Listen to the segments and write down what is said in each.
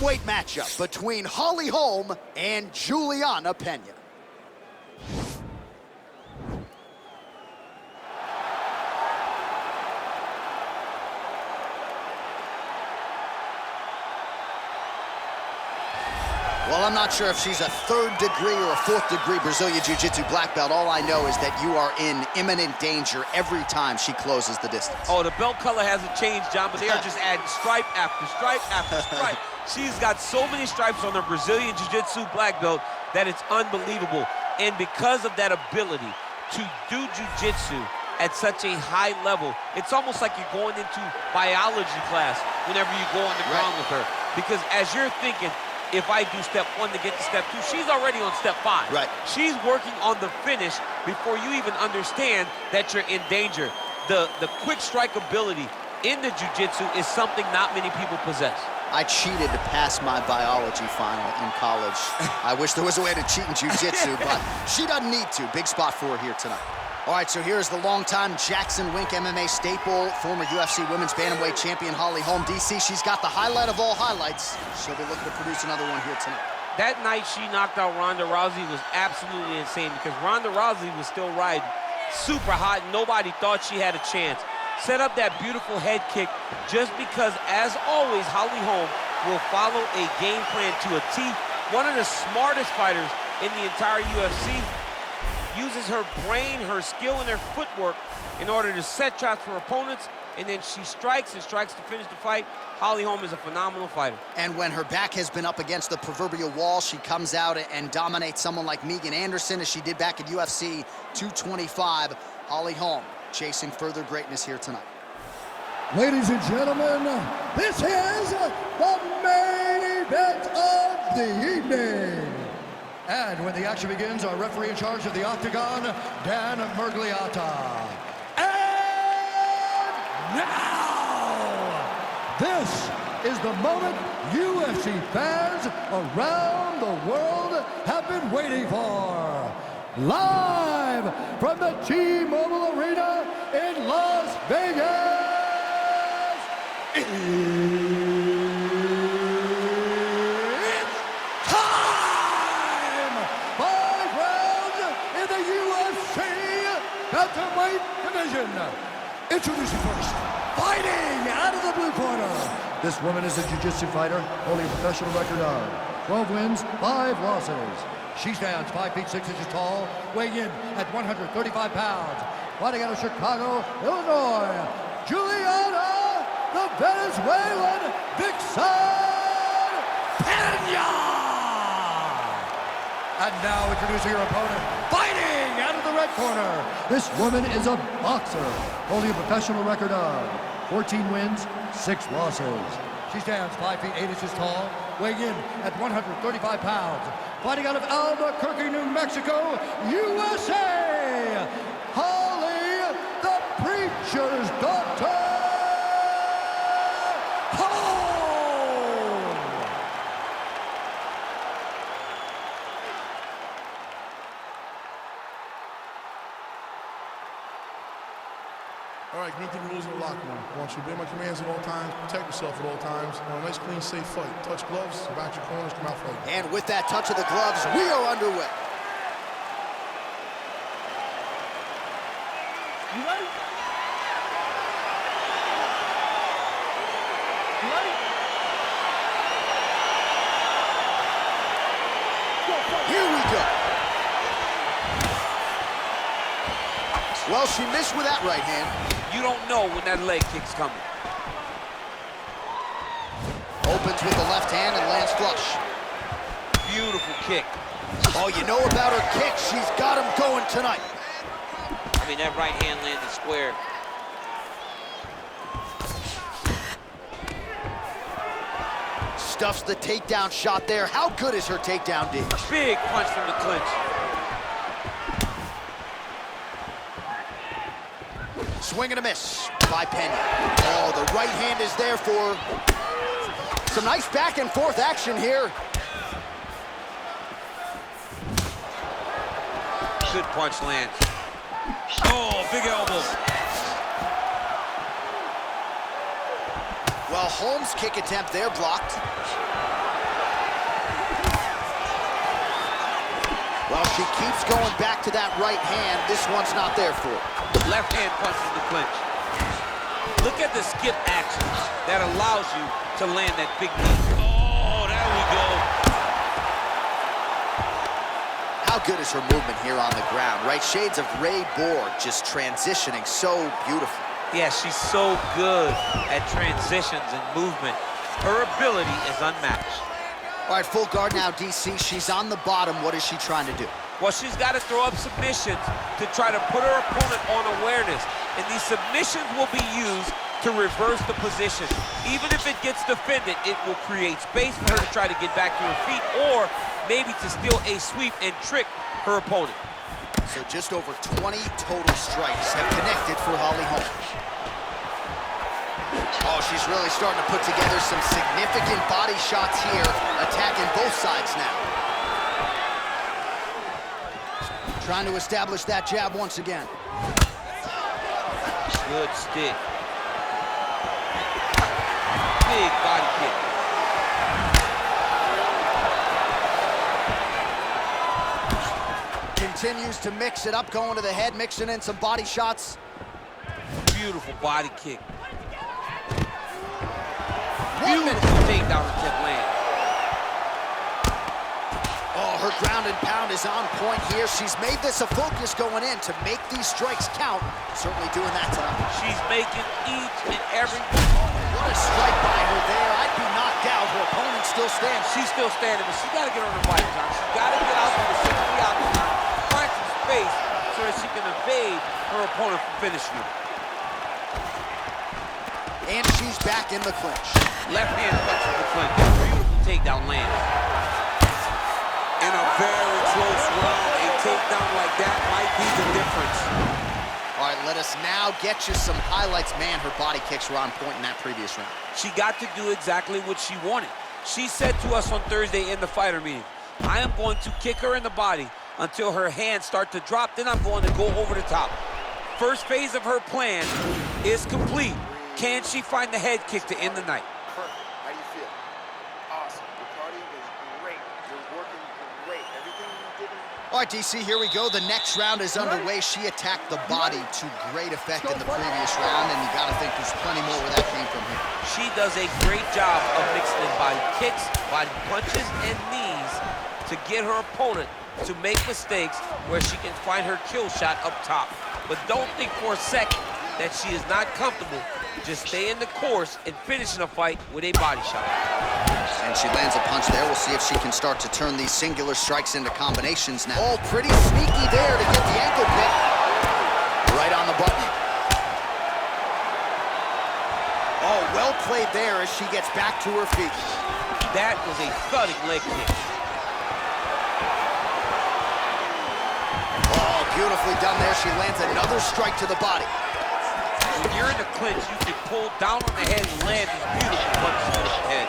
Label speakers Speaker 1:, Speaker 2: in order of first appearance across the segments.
Speaker 1: bantamweight matchup between Holm and Julianna Peña. Well, I'm not sure if she's a 3rd degree or a 4th degree Brazilian Jiu-Jitsu black belt. All I know is that you are in imminent danger every time she closes the distance.
Speaker 2: Oh, the belt color hasn't changed, John, but they are just adding stripe after stripe after stripe. She's got so many stripes on her Brazilian Jiu-Jitsu black belt that it's unbelievable. And because of that ability to do Jiu-Jitsu at such a high level, it's almost like you're going into biology class whenever you go on the ground with her. Because as you're thinking, if I do step 1 to get to step 2, she's already on step 5.
Speaker 1: Right.
Speaker 2: She's working on the finish before you even understand that you're in danger. The quick strike ability in the jiu-jitsu is something not many people possess.
Speaker 1: I cheated to pass my biology final in college. I wish there was a way to cheat in jiu-jitsu, but she doesn't need to. Big spot for her here tonight. All right, so here's the longtime Jackson Wink MMA staple, former UFC women's bantamweight champion Holm. DC, she's got the highlight of all highlights. She'll be looking to produce another one here tonight.
Speaker 2: That night she knocked out Ronda Rousey was absolutely insane because Ronda Rousey was still riding super hot. Nobody thought she had a chance. Set up that beautiful head kick just because, as always, Holm will follow a game plan to a T. One of the smartest fighters in the entire UFC. Uses her brain, her skill, and her footwork in order to set shots for opponents, and then she strikes and strikes to finish the fight. Holm is a phenomenal fighter.
Speaker 1: And when her back has been up against the proverbial wall, she comes out and dominates someone like Megan Anderson, as she did back at UFC 225. Holm chasing further greatness here tonight.
Speaker 3: Ladies and gentlemen, this is the main event of the evening. And when the action begins, our referee in charge of the Octagon, Dan Mergliata. And now, this is the moment UFC fans around the world have been waiting for. Live from the T-Mobile Arena in Las Vegas. Bantamweight division. Introducing first, fighting out of the blue corner. This woman is a jiu-jitsu fighter, holding a professional record of 12 wins, 5 losses. She stands 5 feet 6 inches tall, weighing in at 135 pounds. Fighting out of Chicago, Illinois, Julianna, the Venezuelan Vixen Peña. And now introducing her opponent, fighting out of the red corner. This woman is a boxer, holding a professional record of 14 wins, 6 losses. She stands 5 feet 8 inches tall, weighing in at 135 pounds. Fighting out of Albuquerque, New Mexico, USA, Holly, the Preacher's Daughter, Holm.
Speaker 4: All right, meet the rules of the locker room. I want you to obey my commands at all times, protect yourself at all times. I want a nice, clean, safe fight. Touch gloves, back your corners, come out fighting.
Speaker 1: And with that touch of the gloves, we are underway.
Speaker 3: You ready? You ready?
Speaker 1: Here we go. Well, she missed with that right hand.
Speaker 2: You don't know when that leg kick's coming.
Speaker 1: Opens with the left hand and lands flush.
Speaker 2: Beautiful kick.
Speaker 1: Oh, you know about her kick. She's got him going tonight.
Speaker 2: I mean, that right hand landed square.
Speaker 1: Stuffs the takedown shot there. How good is her takedown D?
Speaker 2: Big punch from the clinch.
Speaker 1: Swing and a miss by Peña. Oh, the right hand is there for some nice back and forth action here.
Speaker 2: Good punch lands. Oh, big elbow.
Speaker 1: Well, Holm's kick attempt there blocked. She keeps going back to that right hand. This one's not there for her.
Speaker 2: Left hand punch in the clinch. Look at the skip action that allows you to land that big knee. Oh, there we go.
Speaker 1: How good is her movement here on the ground, right? Shades of Ray Borg, just transitioning so beautifully.
Speaker 2: Yeah, she's so good at transitions and movement. Her ability is unmatched.
Speaker 1: All right, full guard now, DC. She's on the bottom. What is she trying to do?
Speaker 2: Well, she's got to throw up submissions to try to put her opponent on awareness. And these submissions will be used to reverse the position. Even if it gets defended, it will create space for her to try to get back to her feet or maybe to steal a sweep and trick her opponent.
Speaker 1: So just over 20 total strikes have connected for Holly Holm. Oh, she's really starting to put together some significant body shots here, attacking both sides now. Trying to establish that jab once again.
Speaker 2: Good stick. Big body kick.
Speaker 1: Continues to mix it up, going to the head, mixing in some body shots.
Speaker 2: Beautiful body kick.
Speaker 1: 1 minute.
Speaker 2: Beautiful takedown attempt land.
Speaker 1: Oh, her ground and pound is on point here. She's made this a focus going in to make these strikes count. Certainly doing that tonight.
Speaker 2: She's making each and every...
Speaker 1: What a strike by her there. I'd be knocked out. Her opponent still stands.
Speaker 2: She's still standing, but she's got to get on her body, John. She's got to get out to the center of the octagon, find some space so that she can evade her opponent from finishing her.
Speaker 1: And she's back in the clinch.
Speaker 2: Left hand punch in the clinch. Beautiful takedown land. In a very close round, a takedown like that might be the difference.
Speaker 1: All right, let us now get you some highlights. Man, her body kicks were on point in that previous round.
Speaker 2: She got to do exactly what she wanted. She said to us on Thursday in the fighter meeting, I am going to kick her in the body until her hands start to drop, then I'm going to go over the top. First phase of her plan is complete. Can she find the head kick to end the night?
Speaker 5: Perfect. How do you feel? Awesome. Your cardio was great. You're working great. Everything you did.
Speaker 1: All right, DC, here we go. The next round is underway. She attacked the body to great effect in the previous round, and you got to think there's plenty more where that came from here.
Speaker 2: She does a great job of mixing in body kicks, body punches, and knees to get her opponent to make mistakes where she can find her kill shot up top. But don't think for a second that she is not comfortable. Just stay in the course and finish a fight with a body shot.
Speaker 1: And she lands a punch there. We'll see if she can start to turn these singular strikes into combinations now. Oh, pretty sneaky there to get the ankle pick. Right on the button. Oh, well played there as she gets back to her feet.
Speaker 2: That was a thudding leg kick.
Speaker 1: Oh, beautifully done there. She lands another strike to the body.
Speaker 2: When you're in the clinch, you can pull down on the head and land these beautiful punches to the head.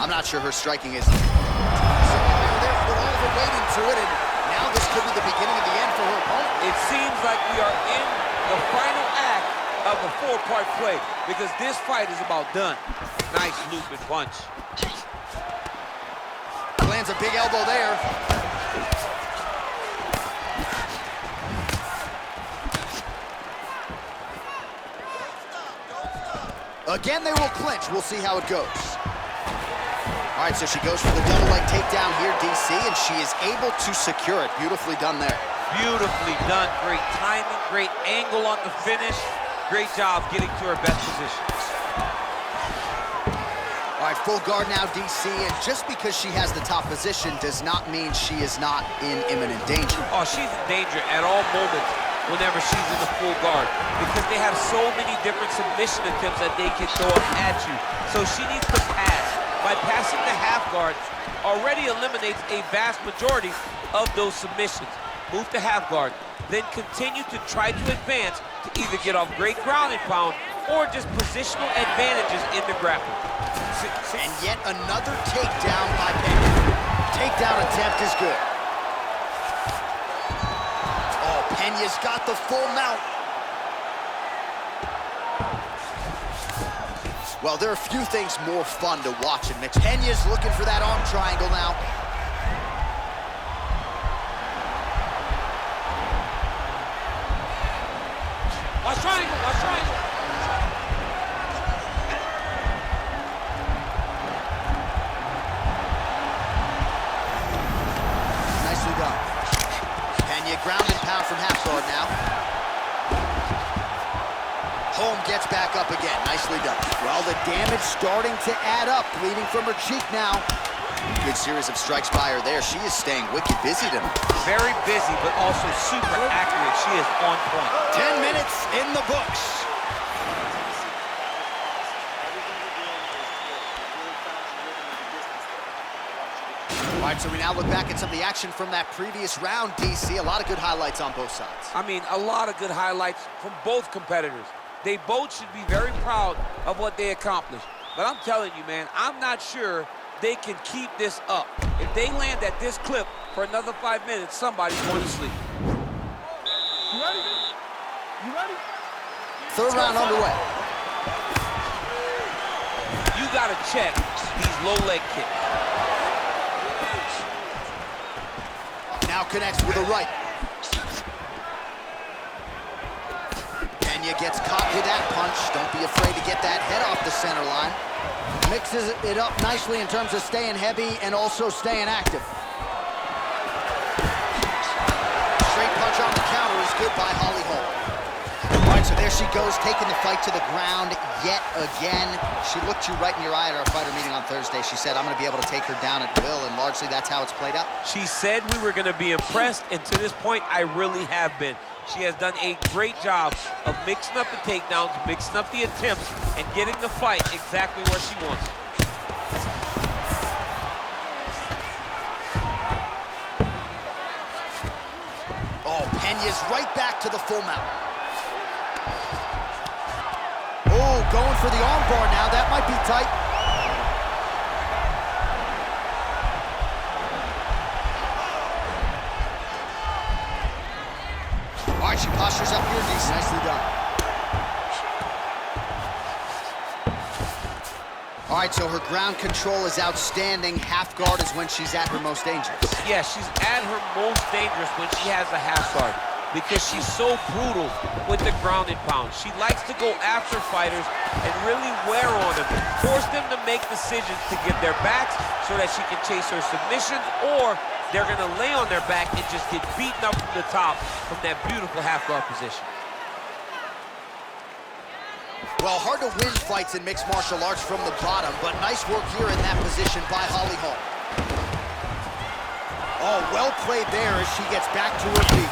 Speaker 1: I'm not sure her striking is... So there put all of her weight into it, and now this could be the beginning of the end for her opponent.
Speaker 2: It seems like we are in the final act of a four-part play because this fight is about done. Nice looping punch.
Speaker 1: Lands a big elbow there. Again, they will clinch. We'll see how it goes. All right, so she goes for the double leg takedown here, DC, and she is able to secure it. Beautifully done there.
Speaker 2: Beautifully done. Great timing, great angle on the finish. Great job getting to her best position.
Speaker 1: All right, full guard now, DC, and just because she has the top position does not mean she is not in imminent danger.
Speaker 2: Oh, she's in danger at all moments whenever she's in the full guard because they have so many different submission attempts that they can throw up at you. So she needs to pass. By passing the half guard, already eliminates a vast majority of those submissions. Move to half guard, then continue to try to advance to either get off great ground and pound or just positional advantages in the grappling.
Speaker 1: And yet another takedown by Peña. Takedown attempt is good. Oh, Peña's got the full mount. Well, there are a few things more fun to watch in mixed. Peña's looking for that arm triangle now.
Speaker 2: Watch triangle, watch triangle.
Speaker 1: Nicely done. Peña ground and pound from half guard now. Holm gets back up again. Nicely done. Well, the damage starting to add up. Bleeding from her cheek now. Good series of strikes by her there. She is staying wicked busy tonight.
Speaker 2: Very busy, but also super accurate. She is on point.
Speaker 1: 10 minutes in the books. All right, so we now look back at some of the action from that previous round, DC. A lot of good highlights on both sides.
Speaker 2: I mean, a lot of good highlights from both competitors. They both should be very proud of what they accomplished. But I'm telling you, man, I'm not sure they can keep this up. If they land at this clip for another 5 minutes, somebody's going to sleep.
Speaker 6: You ready? You ready?
Speaker 1: Third round underway.
Speaker 2: You got to check these low leg kicks.
Speaker 1: Now connects with a right. Peña gets caught with that punch. Don't be afraid to get that head off the center line. Mixes it up nicely in terms of staying heavy and also staying active. Straight punch on the counter is good by Holly Holm. All right, so there she goes, taking the fight to the ground yet again. She looked you right in your eye at our fighter meeting on Thursday. She said, I'm going to be able to take her down at will, and largely that's how it's played out.
Speaker 2: She said we were going to be impressed, and to this point, I really have been. She has done a great job of mixing up the takedowns, mixing up the attempts, and getting the fight exactly where she wants it.
Speaker 1: Oh, Peña's right back to the full mount. Oh, going for the armbar now. That might be tight. All right, she postures up here, Denise. Nicely done. All right, so her ground control is outstanding. Half guard is when she's at her most dangerous.
Speaker 2: Yeah, she's at her most dangerous when she has a half guard because she's so brutal with the ground and pound. She likes to go after fighters and really wear on them, force them to make decisions to get their backs so that she can chase her submissions, or they're going to lay on their back and just get beaten up from the top from that beautiful half guard position.
Speaker 1: Well, hard to win fights in mixed martial arts from the bottom, but nice work here in that position by Holly Holm. Oh, well played there as she gets back to her feet.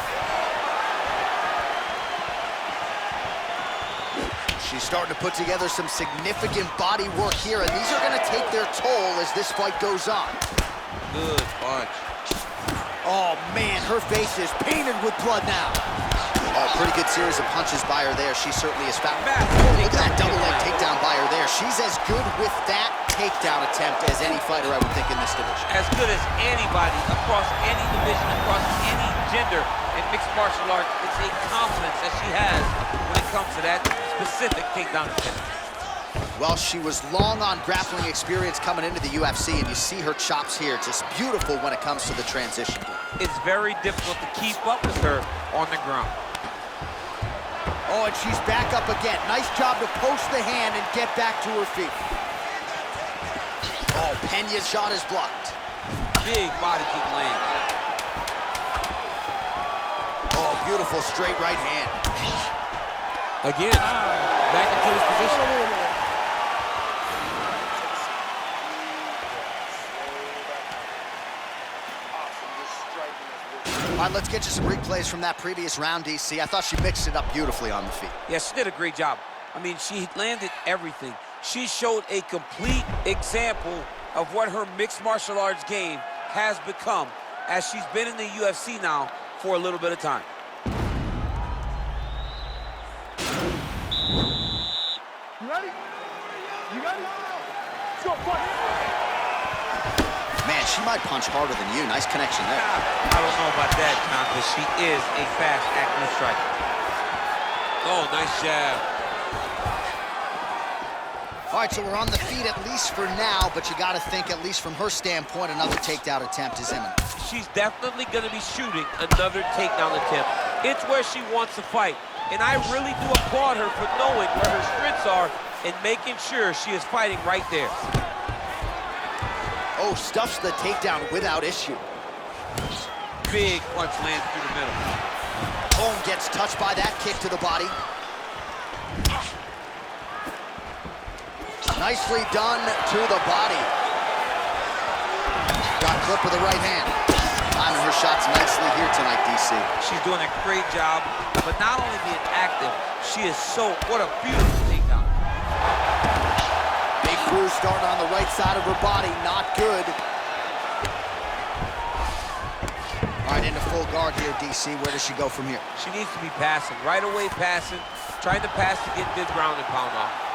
Speaker 1: She's starting to put together some significant body work here, and these are going to take their toll as this fight goes on.
Speaker 2: Good punch.
Speaker 1: Oh, man, her face is painted with blood now. Oh, pretty good series of punches by her there. She certainly is found. Oh, look at that double leg takedown by her there. She's as good with that takedown attempt as any fighter I would think in this division.
Speaker 2: As good as anybody across any division, across any gender in mixed martial arts. It's a confidence that she has when it comes to that specific takedown attempt.
Speaker 1: Well, she was long on grappling experience coming into the UFC, and you see her chops here. Just beautiful when it comes to the transition.
Speaker 2: It's very difficult to keep up with her on the ground.
Speaker 1: Oh, and she's back up again. Nice job to post the hand and get back to her feet. Oh, Peña's shot is blocked.
Speaker 2: Big body kick land.
Speaker 1: Oh, beautiful straight right hand.
Speaker 2: Again, back into this position.
Speaker 1: All right, let's get you some replays from that previous round, DC. I thought she mixed it up beautifully on the feet.
Speaker 2: Yeah, she did a great job. I mean, she landed everything. She showed a complete example of what her mixed martial arts game has become as she's been in the UFC now for a little bit of time.
Speaker 6: You ready? You ready? Let's go, fight!
Speaker 1: Man, she might punch harder than you. Nice connection there.
Speaker 2: I don't know about that, John, but she is a fast, accurate striker. Oh, nice jab.
Speaker 1: All right, so we're on the feet at least for now, but you got to think, at least from her standpoint, another takedown attempt is imminent.
Speaker 2: She's definitely going to be shooting another takedown attempt. It's where she wants to fight. And I really do applaud her for knowing where her strengths are and making sure she is fighting right there.
Speaker 1: Oh, stuffs the takedown without issue.
Speaker 2: Big punch lands through the middle.
Speaker 1: Holm gets touched by that kick to the body. Nicely done to the body. Got clipped with the right hand. Timing her shots nicely here tonight, DC.
Speaker 2: She's doing a great job, but not only being active, she is what a beautiful takedown.
Speaker 1: Big bruise starting on the right side of her body, not good. All right, into full guard here, DC. Where does she go from here?
Speaker 2: She needs to be passing, right away passing, trying to pass to get good ground and pound off.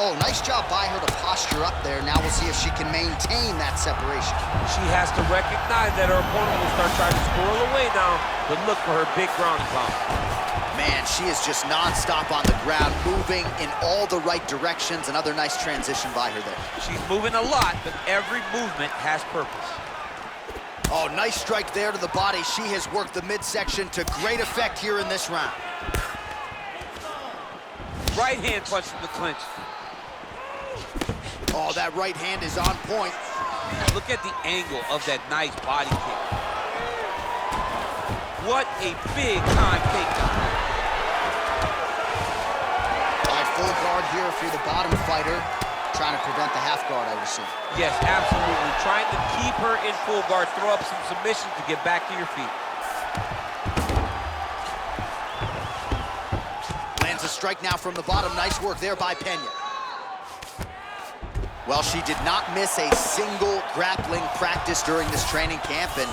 Speaker 1: Oh, nice job by her to posture up there. Now we'll see if she can maintain that separation.
Speaker 2: She has to recognize that her opponent will start trying to squirrel away now, but look for her big ground and pound.
Speaker 1: Man, she is just nonstop on the ground, moving in all the right directions. Another nice transition by her there.
Speaker 2: She's moving a lot, but every movement has purpose.
Speaker 1: Oh, nice strike there to the body. She has worked the midsection to great effect here in this round.
Speaker 2: Right hand punch from the clinch.
Speaker 1: Oh, that right hand is on point.
Speaker 2: Look at the angle of that nice body kick. What a big-time takedown.
Speaker 1: All right, full guard here for the bottom fighter. Trying to prevent the half guard, I would assume.
Speaker 2: Yes, absolutely. Trying to keep her in full guard, throw up some submissions to get back to your feet.
Speaker 1: Lands a strike now from the bottom. Nice work there by Peña. Well, she did not miss a single grappling practice during this training camp, and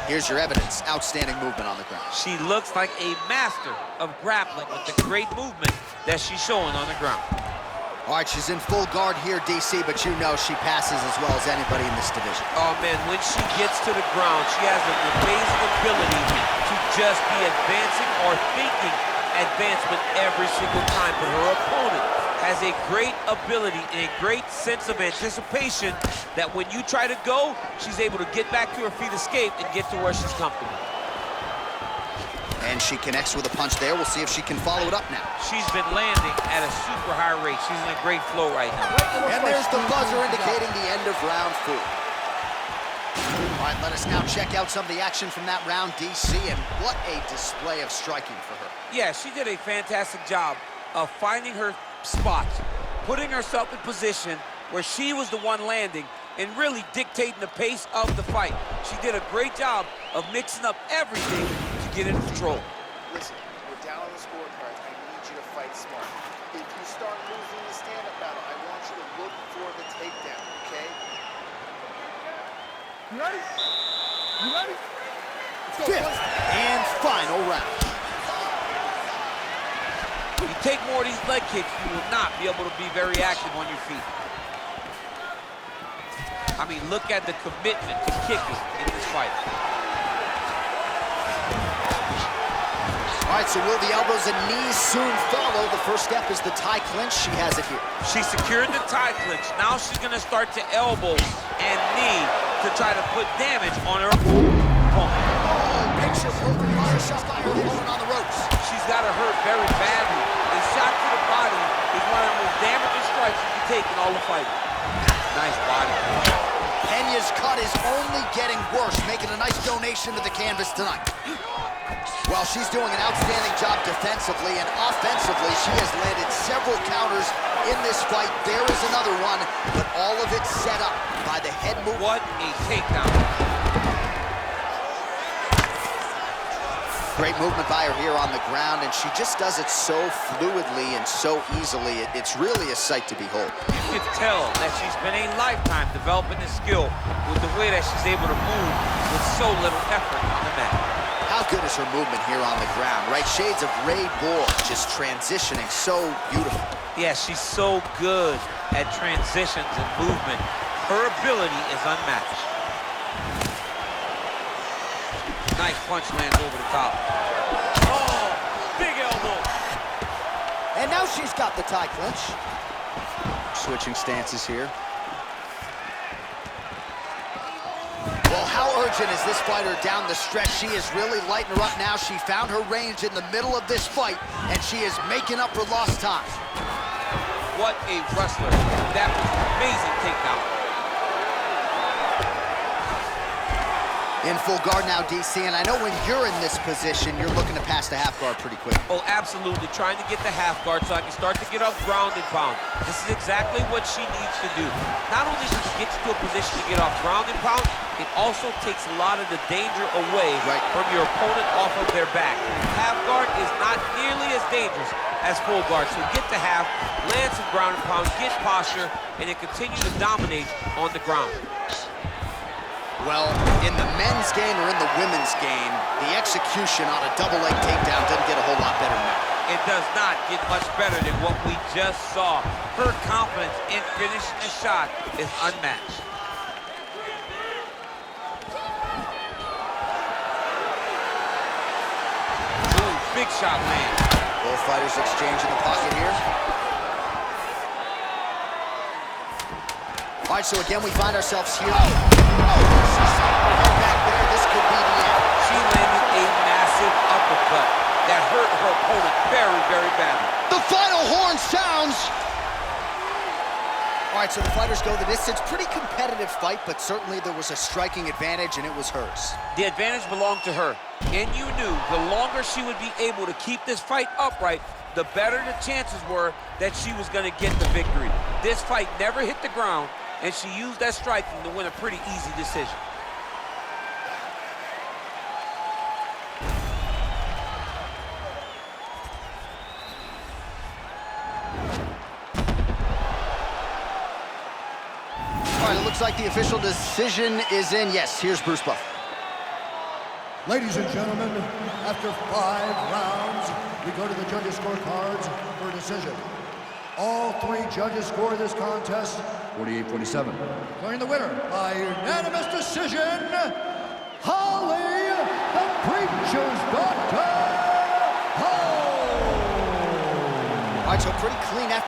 Speaker 1: here's your evidence. Outstanding movement on the ground.
Speaker 2: She looks like a master of grappling with the great movement that she's showing on the ground.
Speaker 1: All right, she's in full guard here, DC, but you know she passes as well as anybody in this division.
Speaker 2: Oh, man, when she gets to the ground, she has an amazing ability to just be advancing or thinking advancement every single time, but her opponent has a great ability and a great sense of anticipation that when you try to go, she's able to get back to her feet, escape, and get to where she's comfortable.
Speaker 1: And she connects with a punch there. We'll see if she can follow it up now.
Speaker 2: She's been landing at a super high rate. She's in a great flow right now.
Speaker 1: And there's the buzzer indicating the end of round 4. All right, let us now check out some of the action from that round, DC, and what a display of striking for her.
Speaker 2: Yeah, she did a fantastic job of finding her spot, putting herself in position where she was the one landing and really dictating the pace of the fight. She did a great job of mixing up everything to get in control.
Speaker 5: Listen, we're down on the scorecards. I need you to fight smart. If you start losing the stand-up battle, I want you to look for the takedown, okay?
Speaker 6: You ready? You ready? Let's go.
Speaker 1: Fifth and final round.
Speaker 2: If you take more of these leg kicks, you will not be able to be very active on your feet. I mean, look at the commitment to kicking in this fight.
Speaker 1: All right, so will the elbows and knees soon follow? The first step is the tie clinch. She has it here.
Speaker 2: She secured the tie clinch. Now she's going to start to elbow and knee to try to put damage on her opponent.
Speaker 1: Oh, picture perfect body shot by her opponent on the ropes.
Speaker 2: She's got her hurt very badly. A shot to the body is one of the most damaging strikes you can take in all the fight. Nice body.
Speaker 1: Peña's cut is only getting worse, making a nice donation to the canvas tonight. Well, she's doing an outstanding job defensively, and offensively, she has landed several counters in this fight. There is another one, but all of it set up by the head move.
Speaker 2: What a takedown.
Speaker 1: Great movement by her here on the ground, and she just does it so fluidly and so easily. It's really a sight to behold.
Speaker 2: You can tell that she's been a lifetime developing this skill with the way that she's able to move with so little effort on the mat.
Speaker 1: How good is her movement here on the ground, right? Shades of Ray Borg, just transitioning so beautiful.
Speaker 2: Yeah, she's so good at transitions and movement. Her ability is unmatched. Nice punch lands over the top. Oh, big elbow.
Speaker 1: And now she's got the tie clinch. Switching stances here. Well, how urgent imagine as this fighter down the stretch, she is really lighting her up now. She found her range in the middle of this fight, and she is making up for lost time.
Speaker 2: What a wrestler. That was an amazing takedown.
Speaker 1: In full guard now, DC, and I know when you're in this position, you're looking to pass the half guard pretty quick.
Speaker 2: Oh, absolutely. Trying to get the half guard so I can start to get off ground and pound. This is exactly what she needs to do. Not only does she get you to a position to get off ground and pound, it also takes a lot of the danger away from your opponent off of their back. Half guard is not nearly as dangerous as full guard. So get the half, land some ground and pound, get posture, and then continue to dominate on the ground.
Speaker 1: Well, in the men's game or in the women's game, the execution on a double leg takedown doesn't get a whole lot better than that.
Speaker 2: It does not get much better than what we just saw. Her confidence in finishing the shot is unmatched. Ooh, big shot land.
Speaker 1: Both fighters exchange in the pocket here. All right, so again, we find ourselves here. She's back there. This could be the end.
Speaker 2: She landed a massive uppercut that hurt her opponent very, very badly.
Speaker 1: The final horn sounds. All right, so the fighters go the distance. Pretty competitive fight, but certainly there was a striking advantage, and it was hers.
Speaker 2: The advantage belonged to her, and you knew the longer she would be able to keep this fight upright, the better the chances were that she was going to get the victory. This fight never hit the ground, and she used that striking to win a pretty easy decision.
Speaker 1: All right, it looks like the official decision is in. Yes, here's Bruce Buff.
Speaker 3: Ladies and gentlemen, after 5 rounds, we go to the judges' scorecards for a decision. All 3 judges score this contest 48-47. Declaring the winner by unanimous decision, Holly, the Preacher's Daughter, Holm.
Speaker 1: All right, so pretty clean effort.